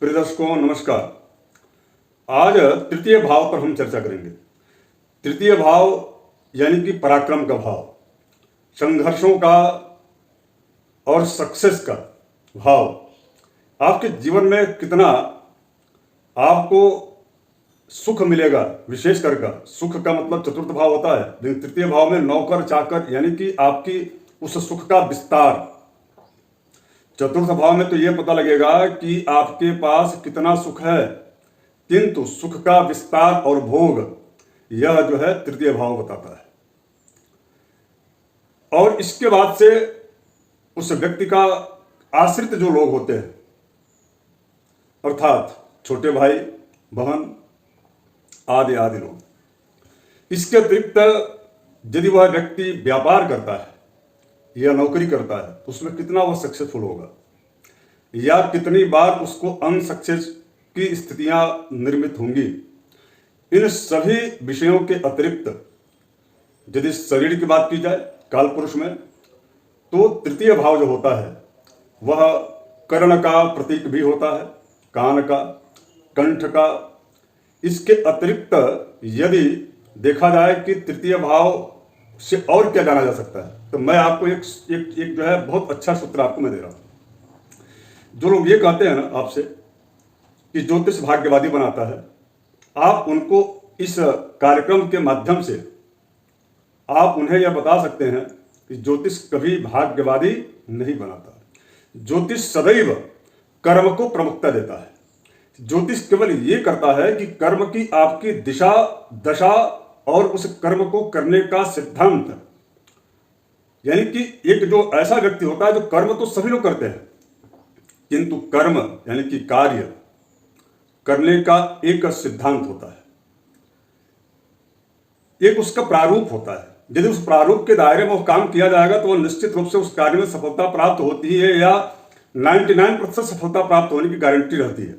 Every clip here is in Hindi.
प्रिय दर्शकों नमस्कार। आज तृतीय भाव पर हम चर्चा करेंगे। तृतीय भाव यानी कि पराक्रम का भाव, संघर्षों का और सक्सेस का भाव। आपके जीवन में कितना आपको सुख मिलेगा, विशेष कर का सुख का मतलब चतुर्थ भाव होता है, लेकिन तृतीय भाव में नौकर चाकर यानी कि आपकी उस सुख का विस्तार। चतुर्थ भाव में तो यह पता लगेगा कि आपके पास कितना सुख है, किंतु सुख का विस्तार और भोग यह जो है तृतीय भाव बताता है। और इसके बाद से उस व्यक्ति का आश्रित जो लोग होते हैं, अर्थात छोटे भाई बहन आदि आदि लोग। इसके अतिरिक्त यदि वह व्यक्ति व्यापार करता है या नौकरी करता है तो उसमें कितना वह सक्सेसफुल होगा, या कितनी बार उसको अनसक्सेस की स्थितियां निर्मित होंगी। इन सभी विषयों के अतिरिक्त यदि शरीर की बात की जाए काल पुरुष में, तो तृतीय भाव जो होता है वह कर्ण का प्रतीक भी होता है, कान का, कंठ का। इसके अतिरिक्त यदि देखा जाए कि तृतीय भाव से और क्या जाना जा सकता है, तो मैं आपको एक जो है बहुत अच्छा सूत्र आपको मैं दे रहा हूं। जो लोग ये कहते हैं ना आपसे कि ज्योतिष भाग्यवादी बनाता है, आप उनको इस कार्यक्रम के माध्यम से आप उन्हें यह बता सकते हैं कि ज्योतिष कभी भाग्यवादी नहीं बनाता। ज्योतिष सदैव कर्म को प्रमुखता देता है। ज्योतिष केवल ये करता है कि कर्म की आपकी दिशा दशा और उस कर्म को करने का सिद्धांत, यानी कि एक जो ऐसा व्यक्ति होता है जो कर्म तो सभी लोग करते हैं, किंतु कर्म यानी कि कार्य करने का एक सिद्धांत होता है, एक उसका प्रारूप होता है। यदि उस प्रारूप के दायरे में वो काम किया जाएगा तो वह निश्चित रूप से उस कार्य में सफलता प्राप्त होती है, या 99% सफलता प्राप्त होने की गारंटी रहती है,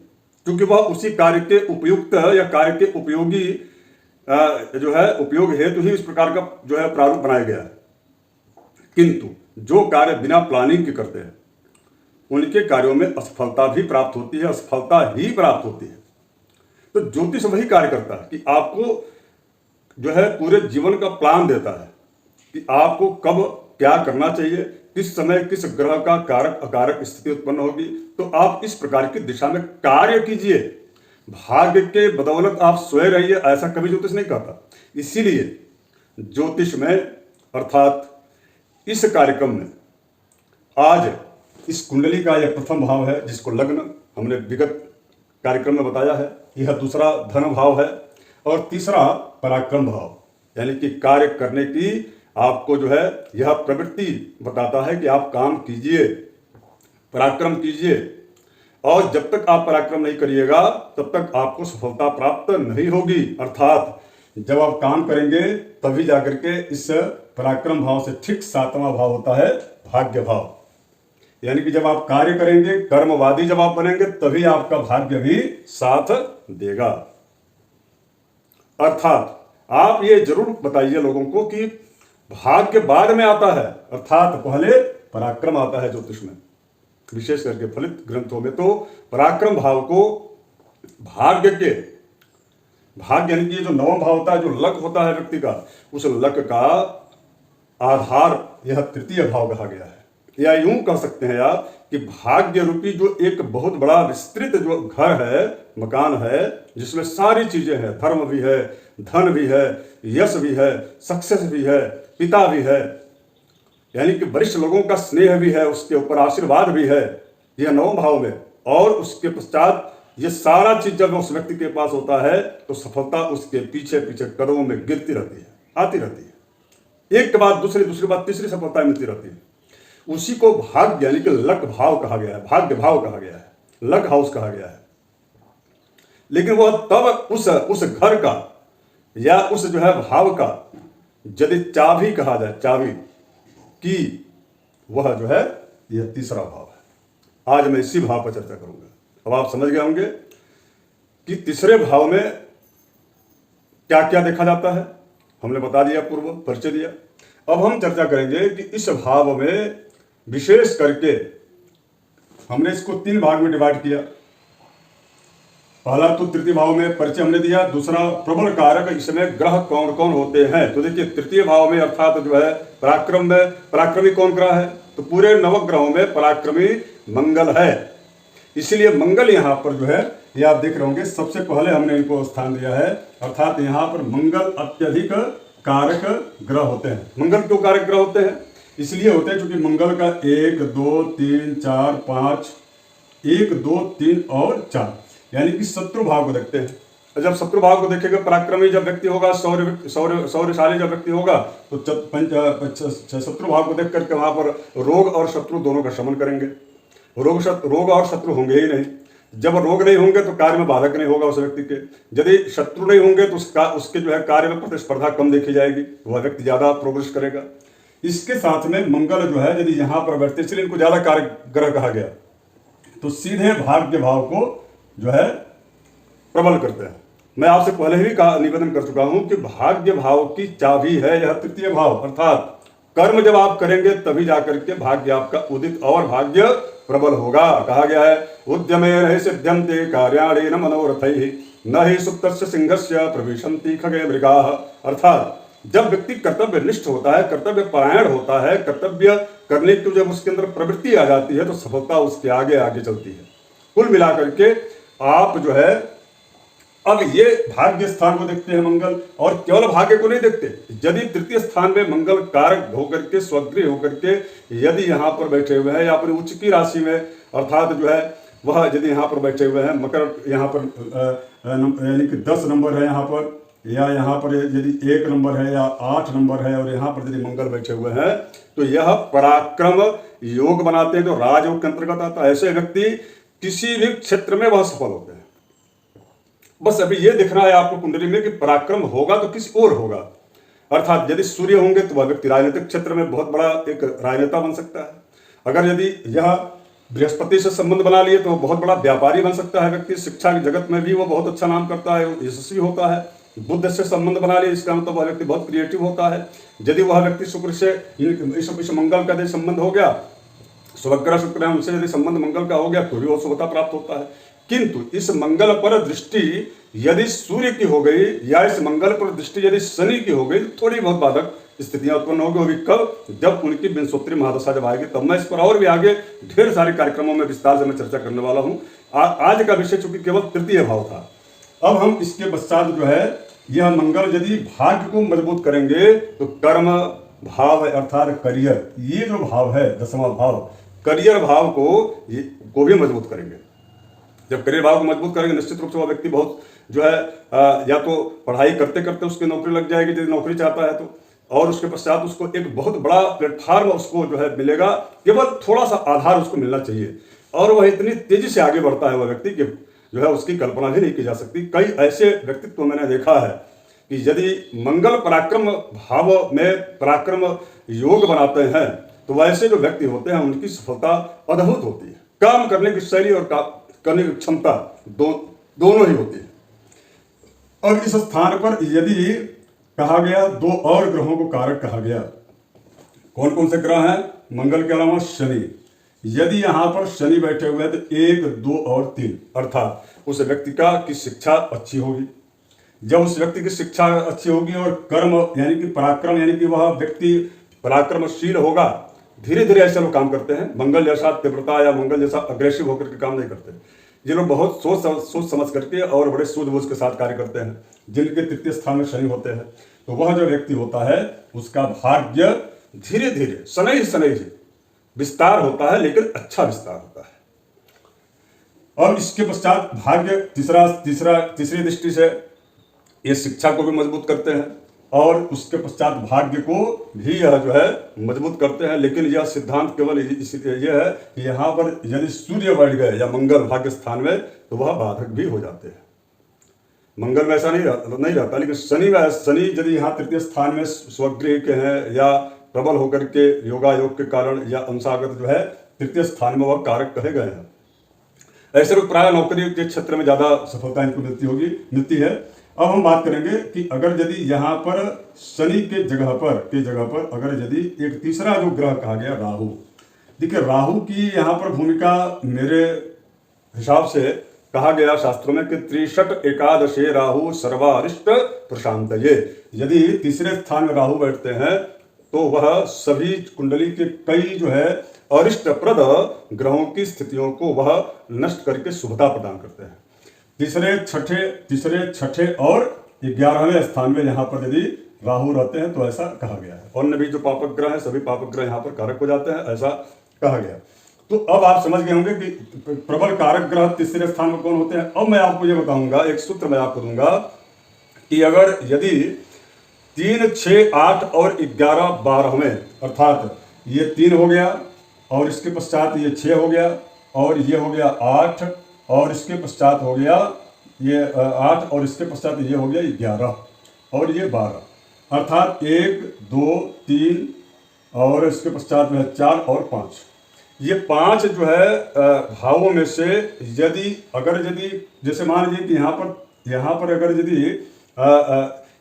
क्योंकि वह उसी कार्य के उपयुक्त या कार्य के उपयोगी जो है उपयोग हेतु ही इस प्रकार का जो है प्रारूप बनाया गया है। किंतु जो कार्य बिना प्लानिंग के करते हैं उनके कार्यों में असफलता भी प्राप्त होती है, असफलता ही प्राप्त होती है। तो ज्योतिष वही कार्य करता है कि आपको जो है पूरे जीवन का प्लान देता है कि आपको कब क्या करना चाहिए, किस समय किस ग्रह का कारक अकारक स्थिति उत्पन्न होगी, तो आप इस प्रकार की दिशा में कार्य कीजिए। भाग्य के बदौलत आप सोए रहिए, ऐसा कभी ज्योतिष नहीं कहता। इसीलिए ज्योतिष में अर्थात इस कार्यक्रम में आज इस कुंडली का यह प्रथम भाव है जिसको लग्न हमने विगत कार्यक्रम में बताया है, यह दूसरा धन भाव है, और तीसरा पराक्रम भाव यानी कि कार्य करने की आपको जो है यह प्रवृत्ति बताता है कि आप काम कीजिए, पराक्रम कीजिए। और जब तक आप पराक्रम नहीं करिएगा तब तक आपको सफलता प्राप्त नहीं होगी। अर्थात जब आप काम करेंगे तभी जाकर के इस पराक्रम भाव से ठीक सातवां भाव होता है भाग्य भाव, यानी कि जब आप कार्य करेंगे, कर्मवादी जब आप बनेंगे, तभी आपका भाग्य भी साथ देगा। अर्थात आप ये जरूर बताइए लोगों को कि भाग्य बाद में आता है, अर्थात पहले पराक्रम आता है ज्योतिष में। विशेष करके फलित ग्रंथों में तो पराक्रम भाव को भाग्य यानी कि जो नवम भाव होता है, जो लक होता है व्यक्ति का, उस लक का आधार यह तृतीय भाव कहा गया है। या यूं कह सकते हैं आप कि भाग्य रूपी जो एक बहुत बड़ा विस्तृत जो घर है, मकान है, जिसमें सारी चीजें हैं, धर्म भी है, धन भी है, यश भी है, सक्सेस भी है, पिता भी है, यानी कि वरिष्ठ लोगों का स्नेह भी है, उसके ऊपर आशीर्वाद भी है, यह नवम भाव में। और उसके पश्चात ये सारा चीज जब उस व्यक्ति के पास होता है तो सफलता उसके पीछे पीछे कदमों में गिरती रहती है, आती रहती है, एक के बाद दूसरी, दूसरी बात तीसरी सफलता मिलती रहती है। उसी को भाग्य यानी कि लक भाव कहा गया है, भाग्य भाव कहा गया है, लक हाउस कहा गया है। लेकिन वह तब उस घर का या उस जो है भाव का यदि चाबी कहा जाए, चाबी की, वह जो है यह तीसरा भाव है। आज मैं इसी भाव पर चर्चा करूंगा। अब आप समझ गए होंगे कि तीसरे भाव में क्या क्या देखा जाता है, हमने बता दिया, पूर्व परिचय दिया। अब हम चर्चा करेंगे कि इस भाव में विशेष करके हमने इसको 3 भाग में डिवाइड किया। पहला तो तृतीय भाव में परिचय हमने दिया। दूसरा प्रबल कारक इसमें ग्रह कौन कौन होते हैं। तो देखिए तृतीय भाव में अर्थात जो है पराक्रम में पराक्रमी कौन ग्रह है, तो पूरे नवग्रहों में पराक्रमी मंगल है। इसलिए मंगल यहाँ पर जो है ये आप देख रहे होंगे सबसे पहले हमने इनको स्थान दिया है, अर्थात यहाँ पर मंगल अत्यधिक कारक ग्रह होते हैं। मंगल क्यों कारक ग्रह होते हैं, इसलिए होते हैं क्योंकि मंगल का 1 2 3 4 5 1 2 3 और 4 यानी कि शत्रु भाव को देखते हैं। जब शत्रु भाव को देखेगा पराक्रमी जब व्यक्ति होगा, शौर्यशाली जब व्यक्ति होगा तो शत्रु भाव को देख करके वहां पर रोग और शत्रु दोनों का शमन करेंगे। रोग और शत्रु होंगे ही नहीं। जब रोग नहीं होंगे तो कार्य में बाधक नहीं होगा उस व्यक्ति के। यदि शत्रु नहीं होंगे तो उसके जो है कार्य में प्रतिस्पर्धा कम देखी जाएगी, वह व्यक्ति ज्यादा प्रोग्रेस करेगा। इसके साथ में मंगल जो है यदि यहाँ पर बैठते, इसलिए इनको ज्यादा कार्य ग्रह कहा गया, तो सीधे भाग्य भाव को जो है प्रबल करते हैं। मैं आपसे पहले ही निवेदन कर चुका हूं कि भाग्य भाव की चाबी है यह तृतीय भाव, अर्थात कर्म जब आप करेंगे तभी जाकर के भाग्य आपका उदित और भाग्य प्रबल होगा। कहा गया है उद्यमेन सिद्ध्यन्ते कार्याणेन मनोरथैः न हि सुप्तस्य सिंहस्य प्रविशन्ति खगे मृगाः। अर्थात जब व्यक्ति कर्तव्यनिष्ठ होता है, कर्तव्य परायण होता है, कर्तव्य करने की जब उसके अंदर प्रवृत्ति आ जाती है तो सफलता उसके आगे आगे चलती है। कुल मिलाकर के आप जो है अब ये भाग्य स्थान को देखते हैं मंगल, और केवल भाग्य को नहीं देखते। यदि तृतीय स्थान में मंगल कारक होकर के स्वगृह होकर के यदि यहाँ पर बैठे हुए हैं या अपनी उच्च की राशि में, अर्थात जो है वह यदि यहाँ पर बैठे हुए हैं, मकर यहाँ पर यानी कि 10 नंबर है यहाँ पर, या यहाँ पर यदि 1 नंबर है या 8 नंबर है, और यहाँ पर यदि मंगल बैठे हुए हैं तो यह पराक्रम योग बनाते हैं जो राजयोग के अंतर्गत आता है। ऐसे व्यक्ति किसी भी क्षेत्र में वह सफल होते हैं। बस अभी ये दिखना है आपको कुंडली में कि पराक्रम होगा तो किस ओर होगा। अर्थात यदि सूर्य होंगे तो वह व्यक्ति राजनीतिक क्षेत्र में बहुत बड़ा एक राजनेता बन सकता है। अगर यदि यह बृहस्पति से संबंध बना लिए तो बहुत बड़ा व्यापारी बन सकता है व्यक्ति। शिक्षा के जगत में भी वो बहुत अच्छा नाम करता है, यशस्वी होता है। बुद्ध से संबंध बना लिए इसका मतलब वह व्यक्ति बहुत क्रिएटिव होता है। यदि वह व्यक्ति शुक्र से इस मंगल का यदि संबंध हो गया, शुभग्रह शुक्र है उनसे यदि संबंध मंगल का हो गया तो भी वो शुभता प्राप्त होता है। किंतु इस मंगल पर दृष्टि यदि सूर्य की हो गई या इस मंगल पर दृष्टि यदि शनि की हो गई तो थोड़ी बहुत बाधक स्थितियां उत्पन्न होगी। वो भी कब, जब उनकी विंशोत्तरी महादशा जब आएगी तब मैं इस पर और भी आगे ढेर सारे कार्यक्रमों में विस्तार से मैं चर्चा करने वाला हूं। आज का विषय चूंकि केवल तृतीय भाव था, अब हम इसके पश्चात जो है यह मंगल यदि भाग्य को मजबूत करेंगे तो कर्म भाव है अर्थात करियर, ये जो भाव है 10वां भाव, करियर भाव को भी मजबूत करेंगे। जब करियर भाव को मजबूत करेंगे निश्चित रूप से वह व्यक्ति बहुत जो है या तो पढ़ाई करते करते उसकी नौकरी लग जाएगी यदि नौकरी चाहता है तो, और उसके पश्चात उसको एक बहुत बड़ा प्लेटफॉर्म उसको जो है मिलेगा। केवल थोड़ा सा आधार उसको मिलना चाहिए और वह इतनी तेजी से आगे बढ़ता है वह व्यक्ति कि जो है उसकी कल्पना भी नहीं की जा सकती। कई ऐसे व्यक्तित्व मैंने देखा है कि यदि मंगल पराक्रम भाव में पराक्रम योग बनाते हैं तो वैसे जो व्यक्ति होते हैं उनकी सफलता अद्भुत होती है। काम करने की शैली और करने की क्षमता दोनों ही होती है। और इस स्थान पर यदि कहा गया 2 और ग्रहों को कारक कहा गया, कौन कौन से ग्रह हैं, मंगल के अलावा शनि। यदि यहां पर शनि बैठे हुए हैं तो 1 2 और 3 अर्थात उस व्यक्ति की शिक्षा अच्छी होगी। जब उस व्यक्ति की शिक्षा अच्छी होगी और कर्म यानी कि पराक्रम यानी कि वह व्यक्ति पराक्रमशील होगा, धीरे धीरे ऐसे लोग काम करते हैं। मंगल जैसा तीव्रता या मंगल जैसा अग्रेसिव होकर के काम नहीं करते। ये लोग बहुत सोच समझ करके और बड़े सूझबूझ के साथ कार्य करते हैं। जिनके तृतीय स्थान में शनि होते हैं तो वह जो व्यक्ति होता है उसका भाग्य धीरे धीरे शनै विस्तार होता है, लेकिन अच्छा विस्तार होता है। और इसके पश्चात भाग्य तीसरी दृष्टि से ये शिक्षा को भी मजबूत करते हैं और उसके पश्चात भाग्य को भी यह जो है मजबूत करते हैं। लेकिन यह सिद्धांत केवल यह है कि यहाँ पर यदि सूर्य बढ़ गए या मंगल भाग्य स्थान में तो वह बाधक भी हो जाते हैं। मंगल में ऐसा नहीं रहता, लेकिन शनि यदि यहाँ तृतीय स्थान में स्वगृह के हैं या प्रबल होकर के योगायोग के कारण या अंशागत जो है तृतीय स्थान में वह कारक कहे गए हैं। ऐसे लोग प्राय नौकरी के क्षेत्र में ज्यादा सफलता इनको मिलती है। अब हम बात करेंगे कि अगर यदि यहाँ पर शनि के जगह पर अगर यदि एक तीसरा जो ग्रह कहा गया राहु, देखिए राहु की यहाँ पर भूमिका मेरे हिसाब से कहा गया शास्त्रों में कि त्रिशट एकादशे राहु सर्वारिष्ट प्रशांतये। यदि तीसरे स्थान में राहु बैठते हैं तो वह सभी कुंडली के कई जो है अरिष्टप्रद ग्रहों की स्थितियों को वह नष्ट करके शुभता प्रदान करते हैं। तीसरे छठे और 11वें स्थान में यहाँ पर यदि राहु रहते हैं तो ऐसा कहा गया है। अन्य भी जो पापक ग्रह है सभी पापक ग्रह यहाँ पर कारक हो जाते हैं, ऐसा कहा गया। तो अब आप समझ गए होंगे कि प्रबल कारक ग्रह तीसरे स्थान में कौन होते हैं। अब मैं आपको ये बताऊंगा, एक सूत्र मैं आपको दूंगा कि अगर यदि 3, 6, 8 और 11, 12 में, अर्थात ये 3 हो गया और इसके पश्चात ये 6 हो गया और ये हो गया 8 और इसके पश्चात हो गया ये 8 और इसके पश्चात ये हो गया 11 और ये 12, अर्थात 1, 2, 3 और इसके पश्चात में है 4 और 5। ये 5 जो है भावों में से यदि जैसे मान लीजिए कि यहाँ पर अगर यदि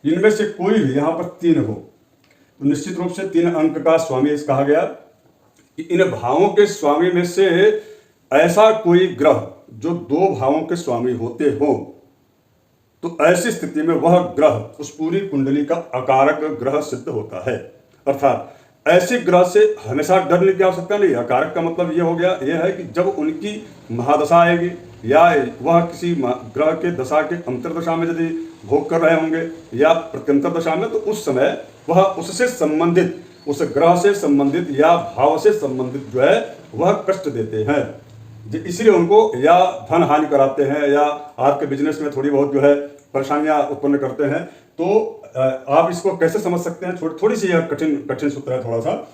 इनमें से कोई भी यहाँ पर 3 हो तो निश्चित रूप से 3 अंक का स्वामी इस कहा गया कि इन भावों के स्वामी में से ऐसा कोई ग्रह जो 2 भावों के स्वामी होते हो तो ऐसी स्थिति में वह ग्रह उस पूरी कुंडली का अकारक ग्रह सिद्ध होता है। अर्थात ऐसे ग्रह से हमेशा डरने की आवश्यकता नहीं। अकारक का मतलब ये हो गया, यह है कि जब उनकी महादशा आएगी या वह किसी ग्रह के दशा के अंतरदशा में यदि भोग कर रहे होंगे या प्रत्यंतर दशा में, तो उस समय वह उससे संबंधित, उस ग्रह से संबंधित या भाव से संबंधित जो है वह कष्ट देते हैं। इसलिए उनको या धन हानि कराते हैं या आपके बिजनेस में थोड़ी बहुत जो है परेशानियां उत्पन्न करते हैं। तो आप इसको कैसे समझ सकते हैं, थोड़ी सी यह कठिन सूत्र है थोड़ा सा।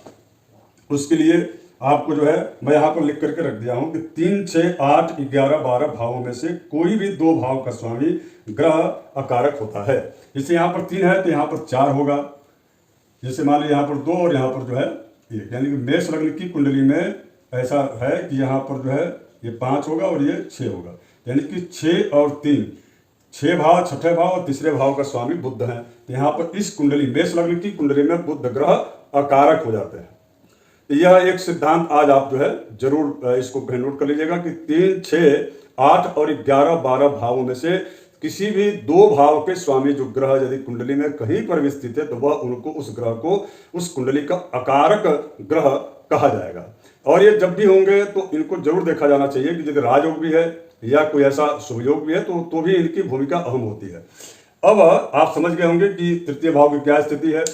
उसके लिए आपको जो है मैं यहाँ पर लिख करके रख दिया हूँ कि 3, 6, 8, 11, 12 भावों में से कोई भी 2 भाव का स्वामी ग्रह अकारक होता है। जैसे यहाँ पर 3 है तो यहाँ पर 4 होगा। जैसे मान लीजिए यहाँ पर 2 और यहाँ पर जो है 1, यानी कि मेष लग्न की कुंडली में ऐसा है कि यहाँ पर जो है ये 5 होगा और ये 6 होगा, यानी कि 6 और 3, 6 भाव, छठे भाव और तीसरे भाव का स्वामी बुध है। यहाँ पर इस कुंडली मेष लग्न की कुंडली में बुध ग्रह अकारक हो जाते हैं। यह एक सिद्धांत आज आप जो है जरूर इसको नोट कर लीजिएगा कि 3, 6, 8 और 11, 12 भावों में से किसी भी 2 भाव के स्वामी जो ग्रह यदि कुंडली में कहीं पर भी स्थित है तो वह उनको उस ग्रह को उस कुंडली का अकारक ग्रह कहा जाएगा। और ये जब भी होंगे तो इनको जरूर देखा जाना चाहिए कि यदि राजयोग भी है या कोई ऐसा शुभयोग भी है तो भी इनकी भूमिका अहम होती है। अब आप समझ गए होंगे कि तृतीय भाव की क्या स्थिति है।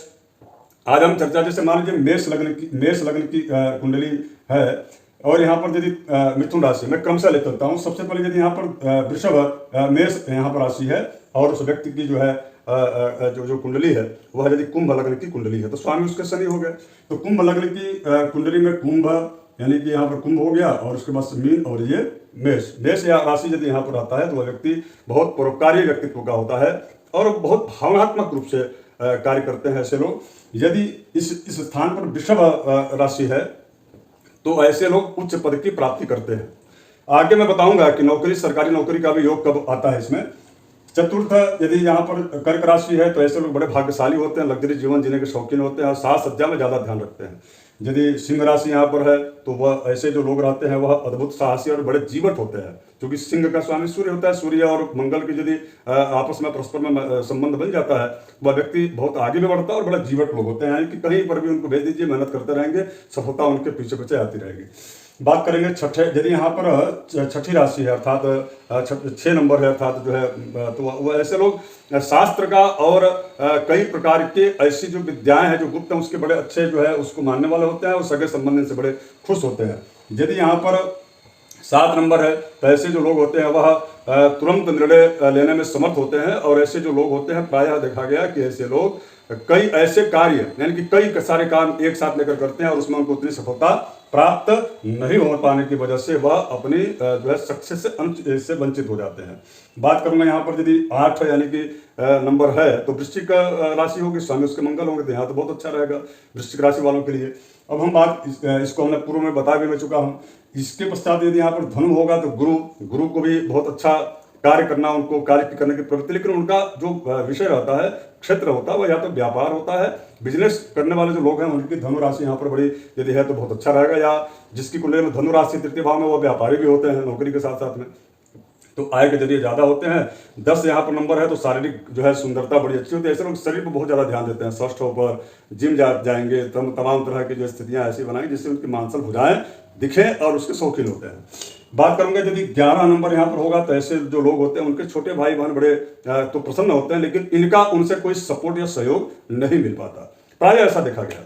आज हम चर्चा, जैसे मान लीजिए मेष लग्न की कुंडली है और यहाँ पर यदि मिथुन राशि, मैं क्रमशः ले चलता हूँ। सबसे पहले यदि यहाँ पर वृषभ मेष यहाँ पर राशि है और उस व्यक्ति की जो है जो कुंडली है वह यदि कुंभ लग्न की कुंडली है तो स्वामी उसके शनि हो गए। तो कुंभ लग्न की कुंडली में कुंभ यानी कि यहाँ पर कुंभ हो गया और उसके बाद मीन और ये मेष या राशि यदि यहाँ पर आता है तो वह व्यक्ति बहुत परोपकारी व्यक्तित्व का होता है और बहुत भावनात्मक रूप से कार्य करते हैं ऐसे लोग। यदि इस स्थान पर वृषभ राशि है तो ऐसे लोग उच्च पद की प्राप्ति करते हैं। आगे मैं बताऊंगा कि नौकरी, सरकारी नौकरी का भी योग कब आता है इसमें। चतुर्थ यदि यहाँ पर कर्क राशि है तो ऐसे लोग बड़े भाग्यशाली होते हैं, लग्जरी जीवन जीने के शौकीन होते हैं और साज सज्जा में ज़्यादा ध्यान रखते हैं। यदि सिंह राशि यहाँ पर है तो वह ऐसे जो लोग रहते हैं वह अद्भुत साहसी और बड़े जीवट होते हैं, क्योंकि सिंह का स्वामी सूर्य होता है। सूर्य और मंगल की यदि आपस में परस्पर में संबंध बन जाता है वह व्यक्ति बहुत आगे भी बढ़ता है और बड़ा जीवट लोग होते हैं, यानी कि कहीं पर भी उनको भेज दीजिए, मेहनत करते रहेंगे, सफलता उनके पीछे पीछे आती रहेगी। बात करेंगे छठे, यदि यहाँ पर छठी राशि है अर्थात 6 नंबर है अर्थात जो है, तो वह ऐसे लोग शास्त्र का और कई प्रकार के ऐसी जो विद्याएं हैं जो गुप्त हैं उसके बड़े अच्छे जो है उसको मानने वाले होते हैं और सगे संबंध से बड़े खुश होते हैं। यदि यहाँ पर 7 नंबर है तो ऐसे जो लोग होते हैं वह तुरंत निर्णय लेने में समर्थ होते हैं और ऐसे जो लोग होते हैं प्रायः देखा गया कि ऐसे लोग कई ऐसे कार्य यानी कि कई सारे काम एक साथ लेकर करते हैं और उसमें उनको उतनी सफलता प्राप्त नहीं हो पाने की वजह से वह अपनी जो है सक्सेस से वंचित हो जाते हैं। बात करूंगा यहाँ पर यदि 8 यानी कि नंबर है तो वृश्चिक राशि होगी, स्वामी उसके मंगल होंगे, तो यहाँ तो बहुत अच्छा रहेगा वृश्चिक राशि वालों के लिए। अब हम बात इसको हमने पूर्व में बता भी मैं चुका हूँ। इसके पश्चात यदि यहाँ पर धनु होगा तो गुरु को भी बहुत अच्छा कार्य करना, उनको कार्य करने की प्रवृत्ति, लेकिन उनका जो विषय रहता है, क्षेत्र होता है, वह या तो व्यापार होता है, बिजनेस करने वाले जो लोग हैं उनकी धनु राशि यहाँ पर बड़ी यदि है तो बहुत अच्छा रहेगा, या जिसकी कुंडली में धनु राशि तृतीय भाव में वो व्यापारी भी होते हैं नौकरी के साथ साथ में। तो आय के जरिए ज़्यादा होते हैं। 10 यहाँ पर नंबर है तो शारीरिक जो है सुंदरता बड़ी अच्छी होती है। ऐसे लोग शरीर पर बहुत ज़्यादा ध्यान देते हैं, स्वस्थ होकर जिम जाएंगे, तमाम तरह की जो स्थितियाँ ऐसी बनाएंगे जिससे उनकी मांसल भुजाएं दिखें और उसके शौकीन होते हैं। बात करूंगा यदि 11 नंबर यहाँ पर होगा तो ऐसे जो लोग होते हैं उनके छोटे भाई बहन बड़े तो प्रसन्न होते हैं, लेकिन इनका उनसे कोई सपोर्ट या सहयोग नहीं मिल पाता, प्राय ऐसा देखा गया।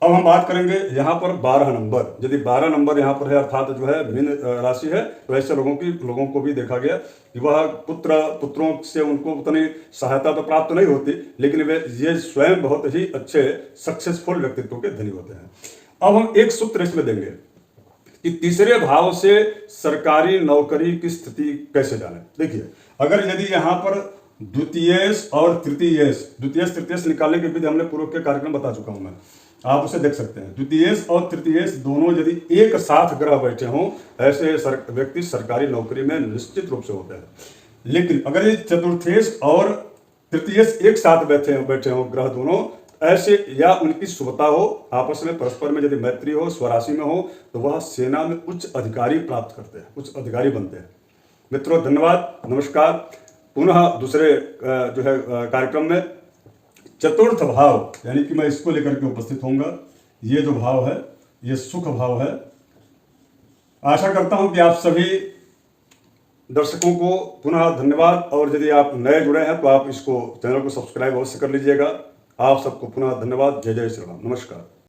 अब हम बात करेंगे यहाँ पर 12 नंबर। यदि 12 नंबर यहाँ पर है अर्थात जो है मीन राशि है, तो ऐसे लोगों को भी देखा गया कि वह पुत्रों से उनको उतनी सहायता तो प्राप्त नहीं होती, लेकिन वे ये स्वयं बहुत ही अच्छे सक्सेसफुल व्यक्तित्व के धनी होते हैं। अब हम एक सूत्र इसमें देंगे कि तीसरे भाव से सरकारी नौकरी की स्थिति कैसे जाने। देखिए, अगर यदि यहाँ पर द्वितीयेश और तृतीयेश, द्वितीयेश निकालने की विधि हमने पूर्व के कार्यक्रम बता चुका हूं मैं, आप उसे देख सकते हैं। द्वितीयेश और तृतीयेश दोनों यदि एक साथ ग्रह बैठे हों, ऐसे व्यक्ति सरकारी नौकरी में निश्चित रूप से होते हैं। लेकिन अगर ये चतुर्थेश और तृतीयेश एक साथ बैठे हों ग्रह दोनों, ऐसे या उनकी शुभता हो, आपस में परस्पर में यदि मैत्री हो, स्वराशि में हो, तो वह सेना में उच्च अधिकारी प्राप्त करते हैं, उच्च अधिकारी बनते हैं। मित्रों धन्यवाद, नमस्कार। पुनः दूसरे जो है कार्यक्रम में चतुर्थ भाव, यानी कि मैं इसको लेकर के उपस्थित होऊंगा। ये जो भाव है ये सुख भाव है। आशा करता हूं कि आप सभी दर्शकों को पुनः धन्यवाद, और यदि आप नए जुड़े हैं तो आप इसको चैनल को सब्सक्राइब अवश्य कर लीजिएगा। आप सबको पुनः धन्यवाद। जय जय श्री राम, नमस्कार।